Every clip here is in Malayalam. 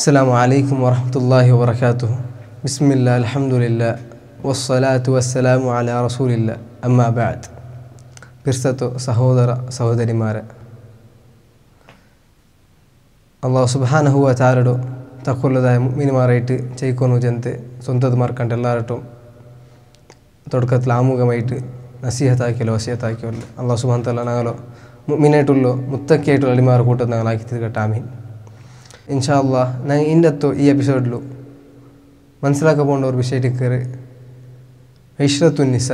السلام عليكم ورحمة الله وبركاته. بسم الله الحمد لله والصلاة والسلام على رسول الله أما بعد. പിർസത്തു സഹോദര സഹോദരിമാരെ, അള്ളാഹു സുബ്ഹാനഹു വ തആലയുടെ തഖ്വയുള്ളതായ മുഅ്മിനുമാരായിട്ട് ചെയ്യിക്കൊന്നു ജനത്തെ സ്വന്തമാർക്കണ്ട് എല്ലാവരും തുടക്കത്തിൽ ആമുഖമായിട്ട് നസീഹത്താക്കിയല്ലോ വസിയത്താക്കിയല്ലോ അള്ളാഹു സുബ്ഹാനഹു വ തആല ഞങ്ങളോ മുഅ്മിനായിട്ടുള്ള മുത്തക്കിയായിട്ടുള്ള അലിമാർ കൂട്ടത്തിൽ ഞങ്ങളാക്കി തീർക്കട്ടെ. ആമീൻ. ഇൻഷാ അല്ലാഹ് ഞാൻ ഇന്നത്തെ ഈ എപ്പിസോഡിൽ മനസ്സിലാക്കാൻ പോകുന്ന ഒരു വിഷയത്തിൽ ഇശ്റത്തുൻ നിസ,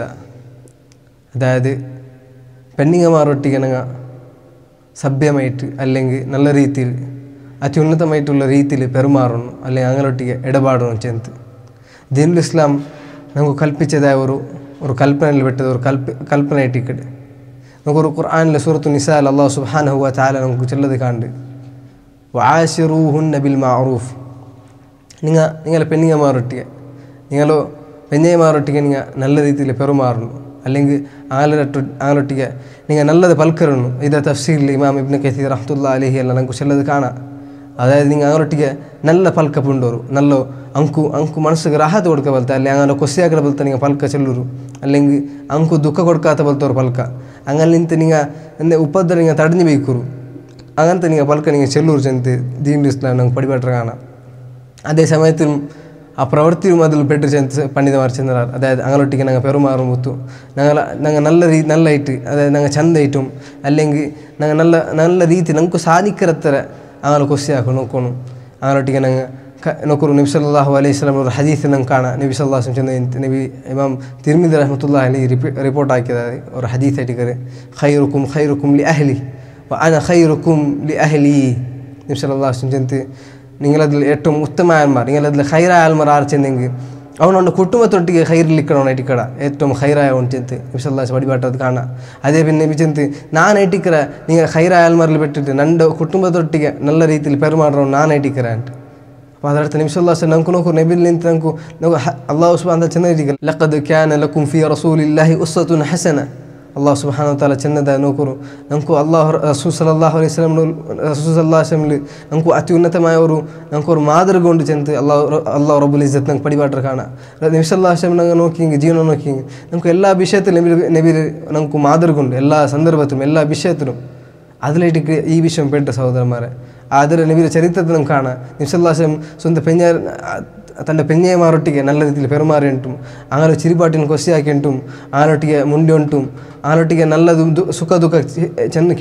അതായത് പെണ്ണുങ്ങന്മാരൊട്ടിക്ക് ഞങ്ങൾ സഭ്യമായിട്ട് അല്ലെങ്കിൽ നല്ല രീതിയിൽ അത്യുന്നതമായിട്ടുള്ള രീതിയിൽ പെരുമാറണം അല്ലെങ്കിൽ അങ്ങനൊട്ടിക്ക് ഇടപാടണം ചെന്ന് ദീനുൽ ഇസ്ലാം നമുക്ക് കൽപ്പിച്ചതായ ഒരു കൽപ്പനയിൽ പെട്ടത് ഒരു കൽപ്പനയായിട്ടിക്കട്ട് നമുക്കൊരു ഖുർആനിലെ സൂറത്തു നിസാൽ അല്ലാഹു സുബ്ഹാനഹു വ തആല നമുക്ക് ചൊല്ലത് കണ്ട് വആശിറൂഹുന്ന ബിൽ മഅറൂഫ്, നിങ്ങളെ പെണ്ണുങ്ങന്മാരൊട്ടിക്ക് നിങ്ങൾ നല്ല രീതിയിൽ പെരുമാറണം അല്ലെങ്കിൽ ആളൊട്ടിക്ക് നിങ്ങൾ നല്ലത് പൽക്കരണം. ഇത് തഫ്സീറിൽ ഇമാം ഇബ്നു കസീർ റഹ്മത്തുള്ളാഹി അലൈഹി എല്ലാം നമുക്ക് ചൊല്ലത് കാണാം. അതായത് നിങ്ങൾ അങ്ങനൊട്ടിക്ക് നല്ല പൽക്ക പുണ്ടോರು നല്ല ಅಂಕು ಮನಸ್ಸಿಗೆ ರಾಹತ್ ಕೊಡ್ಕ ಬಲ್ತ ಅಲ್ಲಿ ಅಂಗನ ಕೊಸಿಯಾಕಡ ಬಲ್ತ ನಿಂಗೆ ಪಲ್ಕ ಚೆಲ್ಲೂರು അല്ലെങ്കിൽ ಅಂಕು ದುಃಖ കൊടുക്കാത്ത ಬಲ್ತವ್ರು ಪಲ್ಕ അങ്ങനെ ನಿಂತು നിങ്ങൾ എന്താ ಉಪದ್ರ നിങ്ങൾ തടഞ്ഞു വയ്ക്കൂರು അങ്ങനത്തെ നിങ്ങൾ പൽക്ക നിങ്ങൾ ചെല്ലൂർ ചെന്ന് ദീനുൽ ഇസ്ലാം നമുക്ക് പടിപെട്ട കാണാം. അതേ സമയത്തും ആ പ്രവൃത്തിയും അതിൽ പെട്ട് ചെന്ന് പണ്ഡിതന്മാർ ചെന്നാർ. അതായത് അങ്ങനൊട്ടിക്ക് ഞങ്ങൾ പെരുമാറും മുത്തു ഞങ്ങൾ നല്ലായിട്ട് അതായത് ഞങ്ങൾ ചന്തയിട്ടും അല്ലെങ്കിൽ ഞങ്ങൾ നല്ല രീതി നമുക്ക് സാധിക്കരത്തര അങ്ങനെ കൊസിയാക്കും നോക്കണം. അങ്ങനൊട്ടിക്ക് ഞങ്ങൾ നോക്കൂ. നബി സല്ലല്ലാഹു അലൈഹി വസല്ലം ഒരു ഹദീസ് നമുക്ക് കാണാം. നബി സല്ലല്ലാഹു അലൈഹി വസല്ലം ചെന്ന് നബി ഇമാം തിർമിദി റഹ്മത്തുള്ളാഹി അലൈഹി റിപ്പോർട്ടാക്കിയതായി ഒരു ഹദീസായിട്ട് ഖൈറുക്കും ലി അഹ്ലി വ അന ഖൈറുക്കും ലി അഹ്ലി. നബി സല്ലല്ലാഹു അലൈഹി വസല്ലം ചെന്ന് നിങ്ങളതിൽ ഏറ്റവും ഉത്തമന്മാർ നിങ്ങളതിൽ ഹൈറായ ആൾമാർ ആർ ചെന്നെങ്കിൽ അവനോണ്ട് കുടുംബത്തൊട്ടിಗೆ ഹൈറിലിക്കണോണായിട്ടിക്കട ഏറ്റവും ഹൈറായ അവൻ ചെന്ന് നബി സല്ലല്ലാഹു അലൈഹി വസല്ലം പടിപാട്ടത് കാണാം. അതേ പിന്നെ നബി ചെന്ന് ನಾನೈಟಿಕ್ಕರ നിങ്ങൾ ഹൈറായ ആൾമാരിൽ പെട്ടിട്ട് ನನ್ನ കുടുംബത്തൊട്ടിಗೆ നല്ല രീതിയിൽ പെരുമാറണം ನಾನೈಟಿಕ್ಕರ. അപ്പോൾ അതിനടുത്ത് നബി സല്ലല്ലാഹു അലൈഹി വസല്ലം നമുക്ക് നോക്കൂ. നബിയിൽ നിന്ന് നമുക്ക് അല്ലാഹു സുബ്ഹാനഹു വ തആല ചെന്നിരിക്കൽ ലഖദ് കാന ലക്കും ഫീ റസൂലില്ലാഹി ഉസ്വത്തുൻ ഹസന. അല്ലാഹു സുബ്ഹാനഹു വ തആല ചെന്നതായി നോക്കൂ. നമുക്ക് റസൂൽ സല്ലല്ലാഹു അലൈഹി വസല്ലം നമുക്ക് അത്യുന്നതമായ നമുക്കൊരു മാതൃക കൊണ്ട് ചെന്ന് അല്ലാഹു റബ്ബുൽ ഇസ്സത്ത് നമുക്ക് പടിപാട്ടർ കാണാം. നബി സല്ലല്ലാഹു അലൈഹി വസല്ലം ഞങ്ങൾ നോക്കിയെങ്കിൽ ജീവനം നോക്കിയെങ്കിൽ നമുക്ക് എല്ലാ വിഷയത്തിലും നബിയിൽ നമുക്ക് മാതൃക ഉണ്ട്. എല്ലാ സന്ദർഭത്തിലും എല്ലാ വിഷയത്തിലും അതിലായിട്ട് ഈ വിഷയം പെട്ട സഹോദരന്മാരെ അതിൽ നബിയുടെ ചരിത്രത്തിൽ നമുക്ക് കാണാം. നബി സല്ലല്ലാഹു അലൈഹി വസല്ലം സ്വന്തം തൻ്റെ പെഞ്ഞയമാരൊട്ടിಗೆ നല്ല രീതിയിൽ പെരുമാറിയിട്ടും അങ്ങനെ ചിരിപാട്ടിന് കൊസിയാക്കിയിട്ടും ആനൊട്ടിಗೆ ಮುಂದೆ ಉಂಟು ആനൊട്ടിಗೆ നല്ലതും സുഖ ദുഃഖ ചെന്ന്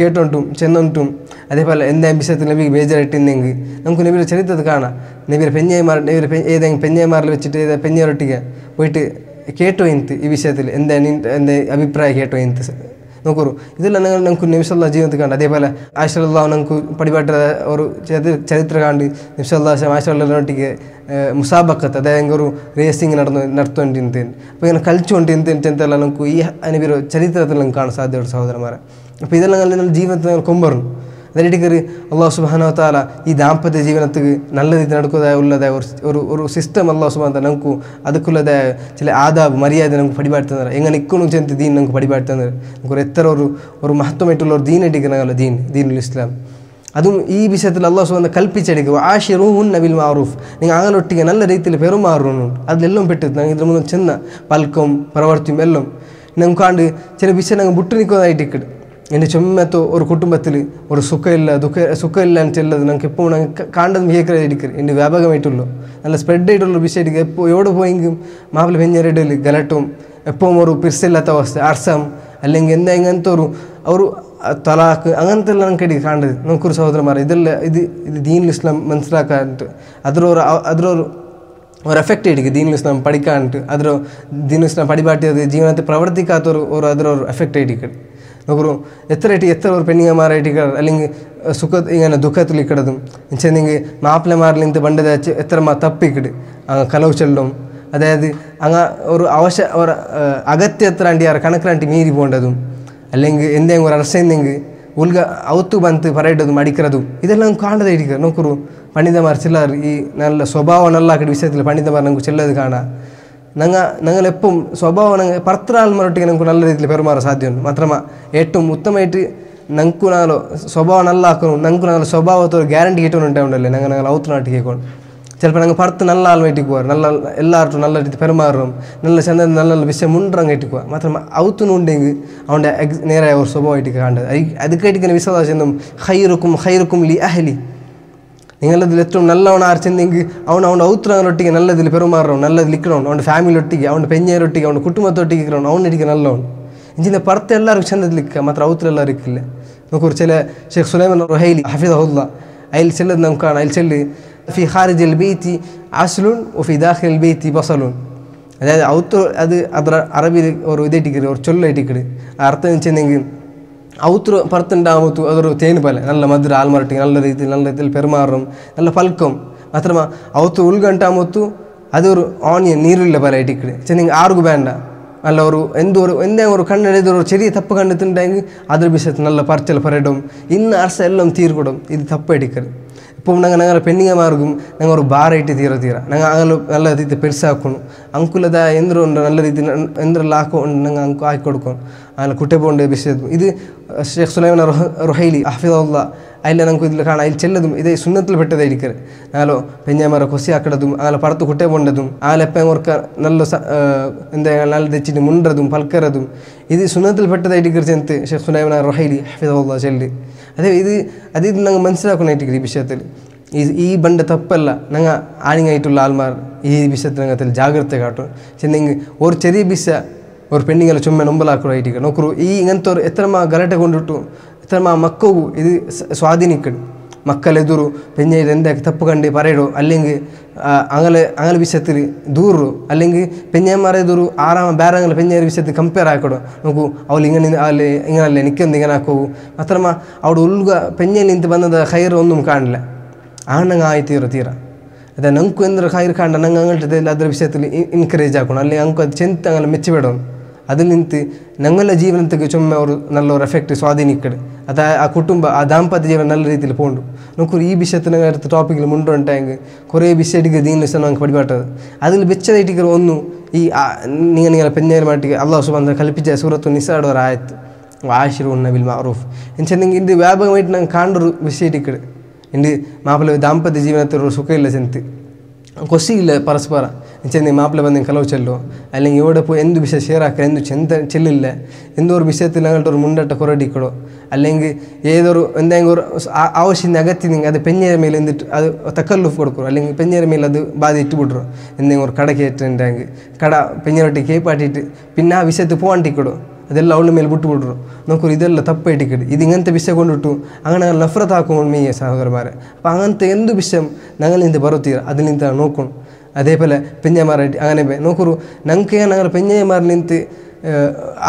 ചെന്നുണ്ടും അതേപോലെ എന്താ വിഷയത്തിൽ നബിക്ക് ബേജാറിട്ടിരുന്നെങ്കിൽ നമുക്ക് നബിയുടെ ചരിത്രത്തിൽ കാണാം. നബിയുടെ ഏതെങ്കിലും പെഞ്ഞയമാരിൽ വെച്ചിട്ട് ഏതാ പെഞ്ഞയറൊട്ടിಗೆ പോയിട്ട് കേട്ടോ എന്ത് ഈ വിഷയത്തിൽ എന്താ അഭിപ്രായം കേട്ടോ എന്ത് നോക്കൂ. ഇതെല്ലാം നമുക്ക് നബി സല്ലല്ലാഹു ജീവിതത്തിൽ കണ്ട്. അതേപോലെ ആയിഷ റളിയല്ലാഹു നമുക്ക് പടിപാട്ട ഒരു ചരിത്രം കണ്ട് നബി സല്ലല്ലാഹു അലൈഹി വസല്ലം ആയിഷ റളിയല്ലാഹുവിനൊട്ടിಗೆ മുസാബക്കത്ത് അതായത് ഒരു റേസിങ് നടത്തുകൊണ്ടിരുന്നത് അപ്പോൾ ഇങ്ങനെ കളിച്ചുകൊണ്ടിരുന്നെല്ലാം നമുക്ക് ഈ നബിയുടെ ചരിത്രത്തിൽ നമുക്ക് കാണാൻ സാധ്യതയുള്ള സഹോദരന്മാരെ. അപ്പോൾ ഇതെല്ലാം ജീവിതത്തിൽ കൊമ്പറും അതിനിടയ്ക്ക് അല്ലാഹു സുബ്ഹാനഹു വ തആല ഈ ദാമ്പത്യ ജീവിതത്തിൽ നല്ല രീതിയിൽ നടക്കുന്നതായ ഒരു സിസ്റ്റം അല്ലാഹു സുബ്ഹാനഹു വ തആല നമുക്ക് അതുക്കുള്ളതായ ചില ആദാബ് മര്യാദ നമുക്ക് പടിപാടുത്തുന്നത് എങ്ങനെ ഇക്കണം ചെന്ന് ദീൻ നമുക്ക് പടിപാടുത്തുന്നത് നമുക്ക് എത്ര ഒരു മഹത്വമായിട്ടുള്ള ഒരു ദീനടിക്കണമല്ലോ ദീനുൽ ഇസ്ലാം. അതും ഈ വിഷയത്തിൽ അല്ലാഹു സുബ്ഹാനഹു വ തആല കൽപ്പിച്ചെടുക്കുക ആശിറൂഹുന്ന ബിൽ മഅറൂഫ്, നിങ്ങൾ അങ്ങനൊട്ടിಗೆ നല്ല രീതിയിൽ പെരുമാറണം. അതിലെല്ലാം പെട്ടത് ഞങ്ങൾ ഇതിൽ മുന്നേ ചെന്ന പൽക്കും പ്രവർത്തിയും എല്ലാം നമുക്ക് കണ്ട് ചില വിഷയം ഞങ്ങൾ വിട്ടു നിൽക്കുന്നതായിട്ടിക്കട്ട് എൻ്റെ ചുമത്തോ ഒരു കുടുംബത്തിൽ ഒരു സുഖമില്ല എന്ന് ചെല്ലത് ഞങ്ങൾക്ക് എപ്പോൾ ഞങ്ങൾക്ക് കാണുന്നത് കേൾക്കുന്നതായിരിക്കും. എൻ്റെ വ്യാപകമായിട്ടുള്ളൂ നല്ല സ്പ്രെഡായിട്ടുള്ള വിഷയമായിരിക്കും. എപ്പോൾ എവിടെ പോയെങ്കിലും മാപ്പിള പെഞ്ഞറിടൽ ഗലട്ടും എപ്പോഴും ഒരു പിരിസില്ലാത്ത അവസ്ഥ അർസം അല്ലെങ്കിൽ എന്താ ഇങ്ങനത്തെ ഒരു തലാഖ് അങ്ങനത്തെ എല്ലാം നമുക്ക് കാണുന്നത് നമുക്കൊരു സഹോദരന്മാർ ഇതെല്ലാം ഇത് ദീനുൽ ഇസ്ലാം മനസ്സിലാക്കാനിട്ട് അതിലൊരു എഫക്റ്റ് ആയിരിക്കും. ദീനുൽ ഇസ്ലാം പഠിക്കാനിട്ട് ദീനുൽ ഇസ്ലാം പടിപാട്ടിയത് ജീവിതത്തിൽ പ്രവർത്തിക്കാത്തൊരു അതിലൊരു എഫക്റ്റ് ആയിരിക്കും. നോക്കൂ എത്ര ഒരു പെണ്ണുങ്ങന്മാരായിട്ട് അല്ലെങ്കിൽ ഇങ്ങനെ ദുഃഖത്തിൽ കിടതും ചെന്നെങ്കിൽ മാപ്പിളമാരിൽ നിന്ന് പണ്ടത് എത്ര തപ്പിക്കിട് കലവ് ചെല്ലും. അതായത് ഒരു അകത്ത് എത്ര കണക്കിലാണ്ടി മീരി പോകേണ്ടതും അല്ലെങ്കിൽ എന്തെങ്കിലും ഒരു അറസെന്നെങ്കിൽ ഔത്തു ബന്ത് പറയേണ്ടതും അടിക്കുന്നതും ഇതെല്ലാം കാണുന്നതായിരിക്കും. നോക്കൂ പണ്ഡിതന്മാർ ചിലർ ഈ നല്ല സ്വഭാവം നല്ലാക്കിയ വിഷയത്തിൽ പണ്ഡിതന്മാർ നമുക്ക് ചെല്ലത് കാണാം. ഞങ്ങളെപ്പം സ്വഭാവം പത്ര ആൾമാരൊട്ടിಗೆ നമുക്ക് നല്ല രീതിയിൽ പെരുമാറാൻ സാധ്യമുണ്ട്. മാത്രമല്ല ഏറ്റവും ഉത്തമമായിട്ട് ನಂಕು ನಾನು ಸ್ವಭಾವ ನಲ್ಲ ಹಾಕೋನು ನಂಕು ನಾನು ಸ್ವಭಾವತ್ತು ಗ್ಯಾರಂಟಿ ಇಟ್ಟು ಉಂಟೆ ಉಂಡಲ್ಲ ನಂಗೆ ಅವತ್ತು ನಾಟಿಗೆ ಹಾಕೊಂಡು ചിലപ്പോൾ ഞങ്ങൾ പുറത്ത് നല്ല ആൾ വീട്ടിൽ പോകാറ് നല്ല എല്ലാവർക്കും നല്ല രീതി പെരുമാറും നല്ല ചന്ത നല്ല നല്ല വിഷയം മുണ്ടറങ്ങ് കയറ്റി പോകാം മാത്രം ഔത്തുന്നുണ്ടെങ്കിൽ അവൻ്റെ നേരെ ഒരു സ്വഭാവമായിട്ട് കാണേണ്ടത് അത് കേട്ടിങ്ങനെ വിശ്വാസം ഹൈറുക്കും ലി അഹലി നിങ്ങളതിൽ ഏറ്റവും നല്ലവണ്ണം ആർച്ചെന്നെങ്കിൽ അവൻ്റെ ഔത്തുറങ്ങനൊട്ടിಗೆ നല്ലതിൽ പെരുമാറണം നല്ലതിൽ ഇരിക്കണം അവൻ്റെ ഫാമിലി ഒട്ടിಗೆ അവൻ്റെ പെഞ്ഞേരൊട്ടിಗೆ അവൻ്റെ കുടുംബത്തൊട്ടിಗೆ ഇരിക്കണം അവനൊട്ടിಗೆ നല്ലവണ്ണം ಇಂಜಿನ ಪರ್ತೆ ಎಲ್ಲರಿಗೂ ಚಂದದಲಿಕ್ಕ ಮಾತ್ರ ಔತ್ರ ಎಲ್ಲರಿಗಿಲ್ಲ ನೋಕೂರು ಚೆಲ್ಲ ಶೇಖ್ ಸುಲೈಮಾನ್ ರುಹೈಲಿ ಹಫಿದಹುಲ್ಲಾ ಐಲ್ ಚೆಲ್ಲದು ನಮ್ಗೆ ಕಾಣ ಐಲ್ ಚೆಲ್ಲಿ ಫಿ ಖಾರಿಜ್ ಬೈತಿ ಅಸ್ಲುನ್ ಒಫಿ ದಾಖಿಲ್ ಬೈತಿ ಬಸಲುನ್ അതായത് ഔത്ത് അത് ಅದರ അറബിയിൽ ഒരു ഇതായിട്ടിക്കട് ഒരു ചൊല്ലായിട്ടിക്കട് അർത്ഥം വെച്ചെങ്കിൽ ഔത്ത് പുറത്തുണ്ടാകുമ്പോൾ അതൊരു തേൻ പോലെ നല്ല മധുര ആൽമരട്ടി നല്ല രീതിയിൽ പെരുമാറും നല്ല പൽക്കം മാത്രമ ഔത്ത് ഉൾഗണ്ടാകുമ്പോൾ അതൊരു ഓണിയൻ നീരുള്ള പോലെ ആയിട്ടിക്കട് ചെന്നെങ്കിൽ ആർക്കും വേണ്ട നല്ല ഒരു എന്തെങ്കിലും ഒരു കണ്ണെഴുതി ഒരു ചെറിയ തപ്പ് കണ്ടെത്തുന്നുണ്ടെങ്കിൽ അതൊരു വിഷയത്തിൽ നല്ല പറച്ചൽ പറയടും ഇന്ന് അർസ എല്ലാം തീർക്കൊടും ഇത് തപ്പടിക്കരുത് ഇപ്പോൾ ഞങ്ങൾ പെണ്ണിങ്ങമാർക്കും ഞങ്ങൾ ഒരു ബാറായിട്ട് തീര ഞങ്ങൾ അങ്ങനെ നല്ല രീതിയിൽ പെരുസാക്കണം ಅಂಕುಲದ ಎಂದ್ರು ಉಂಟು നല്ല രീതിയിൽ ಎಂದ್ರೆಲ್ಲ ಹಾಕೊಂಡು ನಂಗೆ ಅಂಕು ಹಾಕಿ ಕೊಡ್ಕೊಂಡು ಆಮೇಲೆ ಕುಟ್ಟೆ ಬೋಂಡೆ ಬಿಸಿದು ಇದು ಶೇಖ್ ಸುಲೈಮಾನ್ ರುಹೈಲಿ ಹಫಿದಹುಲ್ಲಾ അതിൽ നമുക്ക് ഇതിൽ കാണാം അതിൽ ചെല്ലതും ഇത് സുന്നത്തിൽ പെട്ടതായിരിക്കരുത് നാലോ പെഞ്ഞാമറ കൊസി ആക്കടതും അങ്ങനെ പടത്ത് കുട്ടേ പോണ്ടതും ആലെപ്പം ഓർക്ക നല്ല എന്താ നല്ല തെച്ചിട്ട് മുണ്ടതും പൽക്കറതും ഇത് സുന്നത്തിൽ പെട്ടതായിരിക്കരുത് ചെന്ന് ഷേഖ് സുലൈമാൻ റുഹൈലി ഹഫിദഹുല്ലാ ചെല്ലി അതെ ഇത് ഞങ്ങൾ മനസ്സിലാക്കണായിരിക്കും ഈ വിഷയത്തിൽ ഈ ബണ്ട് തപ്പല്ല ഞങ്ങൾ ആണിങ്ങായിട്ടുള്ള ആൾമാർ ഈ വിഷയത്തിൽ ഞങ്ങൾ ജാഗ്രത കാട്ടും ചെന്നെങ്കിൽ ഒരു ചെറിയ ബിസ ഒരു പെണ്ണിങ്ങനെ ചുമ്മ നൊമ്പലാക്കണമായിരിക്കും നോക്കൂ ഈ ഇങ്ങനത്തെ ഒരു എത്രമാ ഗലട്ടെ കൊണ്ടിട്ടു എത്രമാ മക്കവും ഇത് സ്വാധീനിക്കണം മക്കളെದುರು പെഞ്ഞയിൽ എന്തൊക്കെ തപ്പ് കണ്ട് പറയടോ അല്ലെങ്കിൽ അങ്ങനെ വിഷയത്തിൽ ദൂറോ അല്ലെങ്കിൽ പെഞ്ഞന്മാരെದುರು ಬೇರೆ പെഞ്ഞേര വിഷയത്തിൽ ಕಂಪೇರ್ ಹಾಕೊಡು നോക്കൂ അവൾ ഇങ്ങനല്ലേ നിൽക്കുന്നത് ഇങ്ങനെ ആക്കൂ മാത്രമ അവിടെ ഉൾഗ പെഞ്ഞയിൽ നിಂತು ಬಂದದ ಖೈರ್ ഒന്നും കാണില്ല ആണങ്ങ് ആയി തീര അതെ നമുക്ക് എന്തൊരു ಖೈರ್ ಕಾಂಡ ನಂಗೆ അങ്ങോട്ട് ಅದರ ವಿಷಯത്തിൽ ಎನ್ಕರೇಜ್ ಹಾಕೋಣ ಅಲ್ಲಿ ಅಂಕು ಅದು ಚೆಂತ അങ്ങനെ മെച്ചപ്പെടണം അതിൽ നിന്ന് ഞങ്ങളുടെ ജീവനത്തേക്ക് ചുമ്മാ ഒരു നല്ലൊരു എഫക്റ്റ് സ്വാധീനിക്കട് അത് ആ കുടുംബ ആ ദാമ്പത്യ ജീവൻ നല്ല രീതിയിൽ പോകണ്ടു നോക്കൂ ഈ വിഷയത്തിന് അടുത്ത ടോപ്പിക്കിൽ മുണ്ടുണ്ടെങ്കിൽ കുറേ വിഷയമായിട്ട് ദീനിൽ നമുക്ക് പഠിപ്പാട്ടത് അതിൽ വെച്ചതായിട്ട് ഒന്നു ഈ നിങ്ങളെ പെഞ്ഞേരുമായിട്ട് അള്ളാഹു സുബ്ഹാനഹു വ തആല കൽപ്പിച്ച സൂറത്തു നിസായുടെ ഒരു ആയത്ത് വാശിറുന്ന ബിൽ മഅറൂഫ് എന്നുവെച്ചെങ്കിൽ ഇത് വ്യാപകമായിട്ട് ഞങ്ങൾ കാണൊരു വിഷയമായിട്ട് എൻ്റെ മാപ്പിള ദാമ്പത്യ ജീവിതത്തിൽ ഒരു സുഖമില്ല ചെന്ത് കൊസിയില്ല പരസ്പര ചെന്ന് മാപ്പിള ಬಂದು ಕಲವು ಚೆಲ್ಲೋ അല്ലെങ്കിൽ ഇവിടെ പോയി എന്ത് വിഷയം ഷെയർ ആക്കുക എന്ത് ചെല്ലില്ല എന്തോ ഒരു വിഷയത്തിൽ ഞങ്ങളുടെ ഒരു മുണ്ടട്ട കുറടിക്കടോ അല്ലെങ്കിൽ ഏതൊരു എന്തെങ്കിലും ഒരു ആവശ്യത്തിന് അകത്തി അത് പെഞ്ഞേര മേലെ എന്നിട്ട് അത് തക്കല്ലുഫ് കൊടുക്കും അല്ലെങ്കിൽ പെഞ്ഞേര മേലെ അത് ബാധ ഇട്ടുಬಿಟ್ರು എന്തെങ്കിലും ഒരു കട കയറ്റുണ്ടെങ്കിൽ കട പെഞ്ഞേരൊട്ടി കേപ്പാട്ടിട്ട് പിന്നെ ആ വിഷയത്തിൽ പോകാണ്ടിക്കടോ ಅದೆಲ್ಲ ಅವಳ ಮೇಲೆ ಬಿಟ್ಟುಬಿಟ್ರು ನೋಕರು ಇದೆಲ್ಲ ತಪ್ಪಾയിട്ടിക്കട് ഇത് ഇങ്ങനത്തെ വിഷയം കൊണ്ടിട്ടു അങ്ങനെ നഫ്രത്ത് ആക്കുമ്പോൾ മീ സഹോദരന്മാരെ അപ്പോൾ അങ്ങനത്തെ എന്ത് വിഷയം ഞങ്ങളിಂದ ಬರುತ್ತೀರ അതിലിಂದ നോക്കണം അതേപോലെ പെഞ്ഞമാരായിട്ട് അങ്ങനെ നോക്കൂ ഞങ്ങൾക്ക് ഞങ്ങൾ പെഞ്ഞമാരിൽ നിന്ന്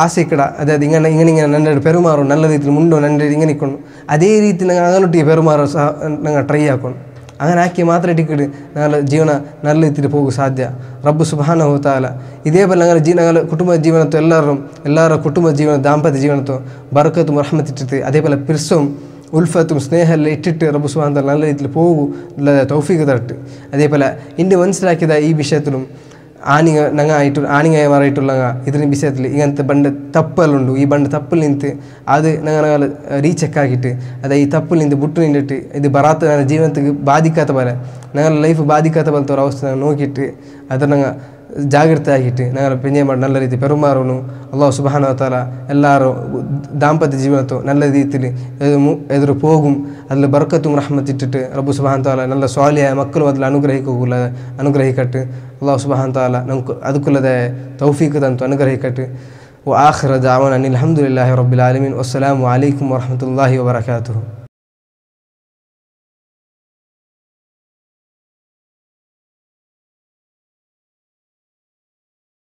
ಆಸೆ ಕಡ ಅದಾದ ಹಿಂಗೆ ನನ್ನ ಪೆರುಮಾರು നല്ല ರೀತಿಯಲ್ಲಿ ಮುಂಡು ನನ್ನ ಹಿಂಗೆ ನಿಕ್ಕೊಂಡು ಅದೇ ರೀತಿ ನಂಗೆ അങ്ങനൊಟ್ಟಿಗೆ ಪೆರುಮಾರು ಸಹ ನಂಗೆ ಟ್ರೈ ಹಾಕೊಂಡು അങ്ങനെ ആക്കി മാത്രമേ ടിക്കറ്റ് ഞങ്ങളുടെ ജീവന നല്ല രീതിയിൽ പോകും സാധ്യ റബ്ബ് സുബ്ഹാനഹു വ തആല ഇതേപോലെ ഞങ്ങളുടെ കുടുംബ ജീവനത്തോ എല്ലാവരുടെ കുടുംബ ജീവന ദാമ്പത്യ ജീവനത്തോ ബർക്കത്തും റഹ്മത്തിട്ടിട്ട് അതേപോലെ പിർസവും ഉൽഫത്തും സ്നേഹമെല്ലാം ഇട്ടിട്ട് റബ്ബ് സുബ്ഹാനഹു വ തആല നല്ല രീതിയിൽ പോകും തൗഫീഖ് തരട്ടെ അതേപോലെ ഇന്ന് മനസ്സിലാക്കിയത ഈ വിഷയത്തിലും ആണിങ്ങമാരായിട്ടുള്ള ഇതിന് വിഷയത്തിൽ ഇങ്ങനത്തെ ബണ്ട് തപ്പലുണ്ട് ഈ ബണ്ട് തപ്പിൽ നിന്നിട്ട് അത് ഞങ്ങൾ റീചെക്കാക്കിയിട്ട് അതായത് ഈ തപ്പിൽ നിന്ന് ബുട്ട് നിന്നിട്ട് ഇത് ബറാത്ത ഞങ്ങളുടെ ജീവിതത്തിക്ക് ബാധിക്കാത്ത പോലെ ഞങ്ങളുടെ ലൈഫ് ബാധിക്കാത്ത പോലത്തെ ഒരു അവസ്ഥ നോക്കിയിട്ട് അത് ഞങ്ങൾ ಜಾಗೃತಿ ಆಗಿಟ್ಟು ഞങ്ങൾ പെഞ്ഞേമാർ നല്ല രീതിയിൽ പെരുമാറണം അല്ലാഹു സുബ്ഹാനഹു വ തആല എല്ലാവരും ദാമ്പത്യ ജീവിതത്തോ നല്ല രീതിയിൽ എതിർ പോകും അതിൽ ബർക്കത്തും റഹ്മത്തിട്ടിട്ട് റബ്ബ് സുബ്ഹാനഹു വ തആല നല്ല സ്വാലിഹായ മക്കളും അതിൽ അനുഗ്രഹിക്കട്ടെ അല്ലാഹു സുബ്ഹാനഹു വ തആല നമുക്ക് ಅದಕ್ಕುಲ್ಲದ ತೌಫೀಕ್ ತಂತು ಅನುಗ್ರಹಿಕಟ್ಟು وآخر دعوانا أن الحمد لله رب العالمين والسلام عليكم ورحمة الله وبركاته.